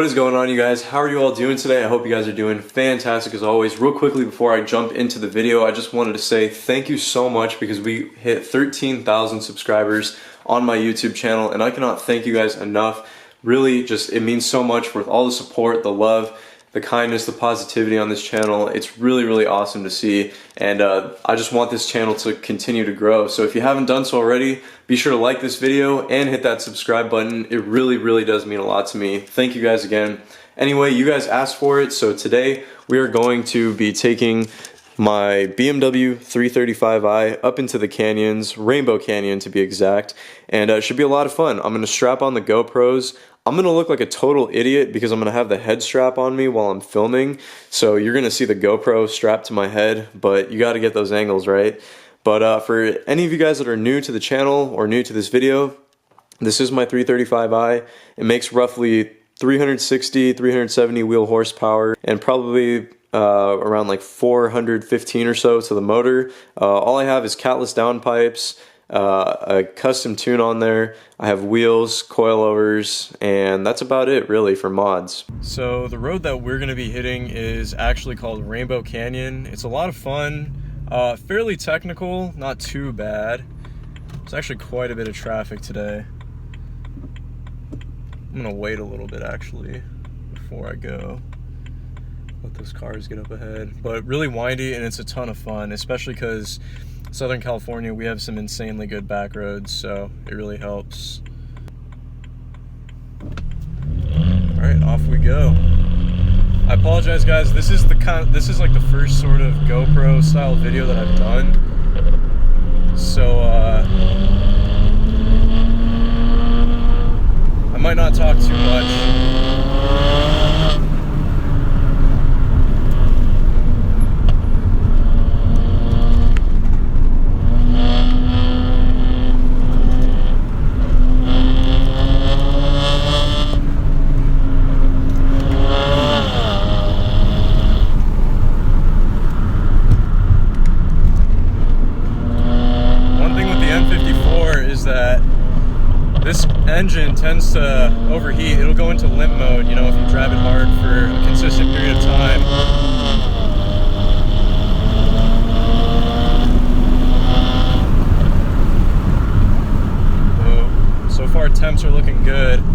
What is going on, you guys? How are you all doing today? I hope you guys are doing fantastic as always. Real quickly before I jump into the video, I just wanted to say thank you so much because we hit 13,000 subscribers on my YouTube channel, and I cannot thank you guys enough. Really, just it means so much with all the support, the love, the kindness, the positivity on this channel. It's really, really awesome to see, and I just want this channel to continue to grow. So if you haven't done so already, be sure to like this video and hit that subscribe button. It really, really does mean a lot to me. Thank you guys again. Anyway, you guys asked for it, so today we are going to be taking my BMW 335i up into the canyons, Rainbow Canyon to be exact, and it should be a lot of fun. I'm going to strap on the GoPros. I'm going to look like a total idiot because I'm going to have the head strap on me while I'm filming, so you're going to see the GoPro strapped to my head, but you got to get those angles right. But for any of you guys that are new to the channel or new to this video, this is my 335i. It makes roughly 360, 370 wheel horsepower and probably around like 415 or so to the motor. All I have is catless downpipes, a custom tune on there. I have wheels, coilovers, and that's about it really for mods. So the road that we're going to be hitting is actually called Rainbow Canyon. It's a lot of fun, fairly technical, not too bad. There's actually quite a bit of traffic today. I'm gonna wait a little bit actually before I go. Let those cars get up ahead. But really windy, and it's a ton of fun, especially because Southern California, we have some insanely good back roads, so it really helps. All right, off we go. I apologize, guys. This is like the first sort of GoPro style video that I've done, so I might not talk too much. One thing with the N54 is that this engine tends to overheat. It'll go into limp mode, you know, if you drive it hard for a consistent period of time. So far, temps are looking good. Okay.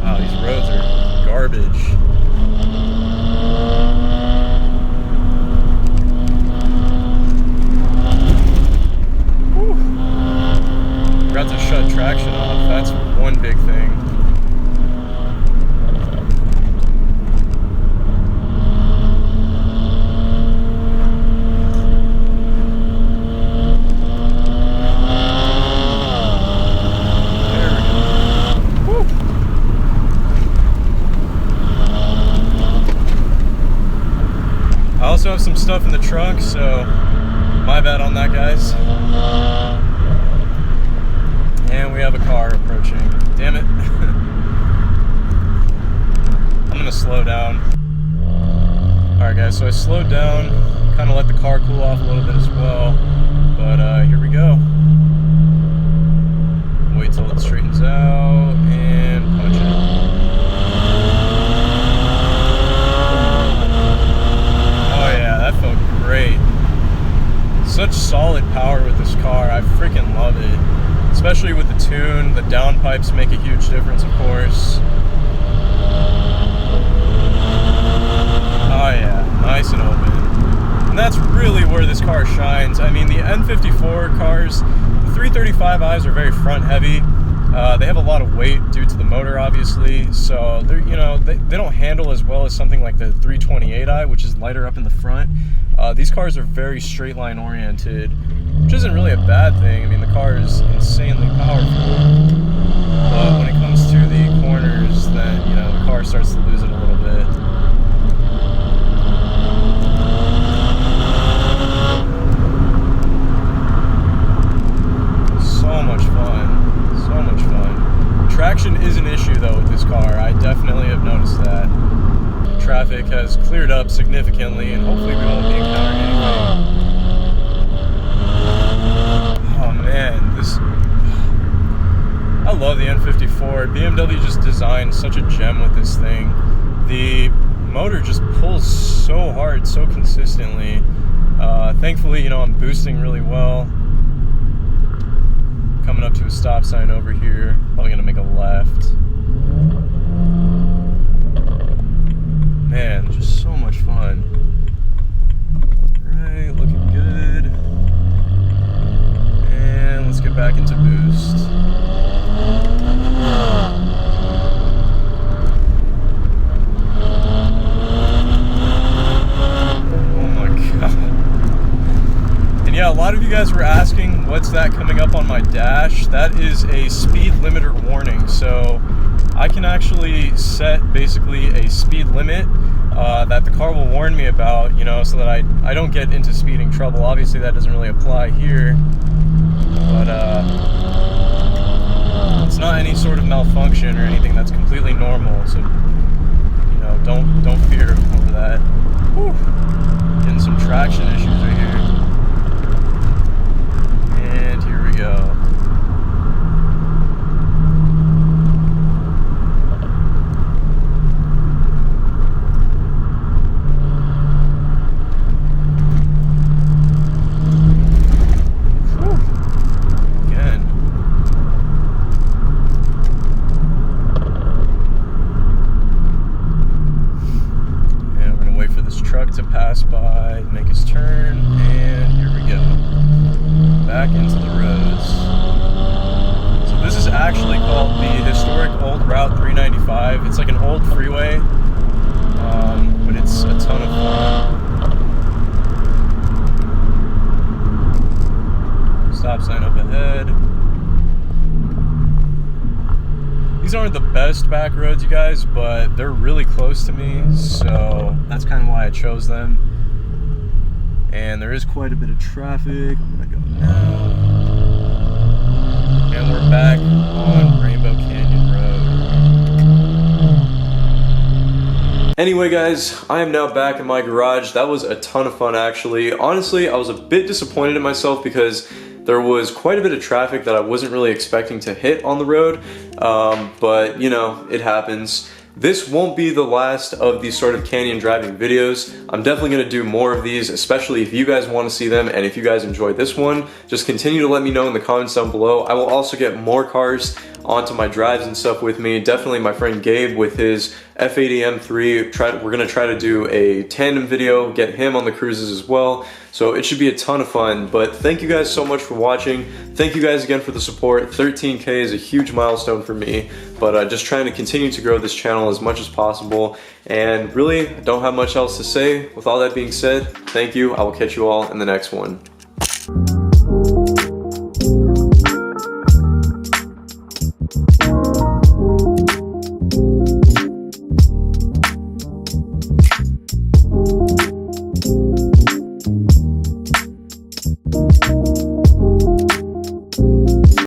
Wow, these roads are garbage. Forgot to shut traction off. That's one big thing. There we go. Woo. I also have some stuff in the trunk, so my bad on that, guys. And we have a car approaching. Damn it. I'm gonna slow down. Alright guys, so I slowed down, kind of let the car cool off a little bit as well. But here we go. Wait till it straightens out and punch it. Oh yeah, that felt great. Such solid power with this car. I freaking love it. Especially with the tune, the downpipes make a huge difference, of course. Oh yeah, nice and open. And that's really where this car shines. I mean, the N54 cars, the 335i's are very front heavy. They have a lot of weight due to the motor, obviously. So they're, you know, they don't handle as well as something like the 328i, which is lighter up in the front. These cars are very straight line oriented, which isn't really a bad thing. I mean, the car is insanely powerful, but when it comes to the corners, then, you know, the car starts to lose it a little bit. So much fun, so much fun. Traction is an issue though with this car. I definitely have noticed that. Traffic has cleared up significantly, and hopefully we won't be encountering anything. I love the N54. BMW just designed such a gem with this thing. The motor just pulls so hard, so consistently. Thankfully, you know, I'm boosting really well. Coming up to a stop sign over here. Probably gonna make a left. Man, just so much fun. Right, looking good. And let's get back into boost. Yeah, a lot of you guys were asking what's that coming up on my dash. That is a speed limiter warning. So I can actually set basically a speed limit that the car will warn me about, you know, so that I don't get into speeding trouble. Obviously that doesn't really apply here, but it's not any sort of malfunction or anything. That's completely normal. So, you know, don't fear over that. Whew. Getting some traction issues right here. And here we go. Whew. Again. And we're gonna wait for this truck to pass by, make his turn, and here we go. Back into the roads. So this is actually called the historic old Route 395. It's like an old freeway, but it's a ton of fun. Stop sign up ahead. These aren't the best back roads, you guys, but they're really close to me, so that's kind of why I chose them. And there is quite a bit of traffic. I'm gonna go now. And we're back on Rainbow Canyon Road. Anyway guys, I am now back in my garage. That was a ton of fun actually. Honestly, I was a bit disappointed in myself because there was quite a bit of traffic that I wasn't really expecting to hit on the road. But you know, it happens. This won't be the last of these sort of canyon driving videos. I'm definitely gonna do more of these, especially if you guys wanna see them, and if you guys enjoyed this one, just continue to let me know in the comments down below. I will also get more cars onto my drives and stuff with me. Definitely my friend Gabe with his F80 M3. We're gonna try to do a tandem video, get him on the cruises as well. So it should be a ton of fun, but thank you guys so much for watching. Thank you guys again for the support. 13K is a huge milestone for me, but just trying to continue to grow this channel as much as possible. And really, I don't have much else to say. With all that being said, thank you. I will catch you all in the next one.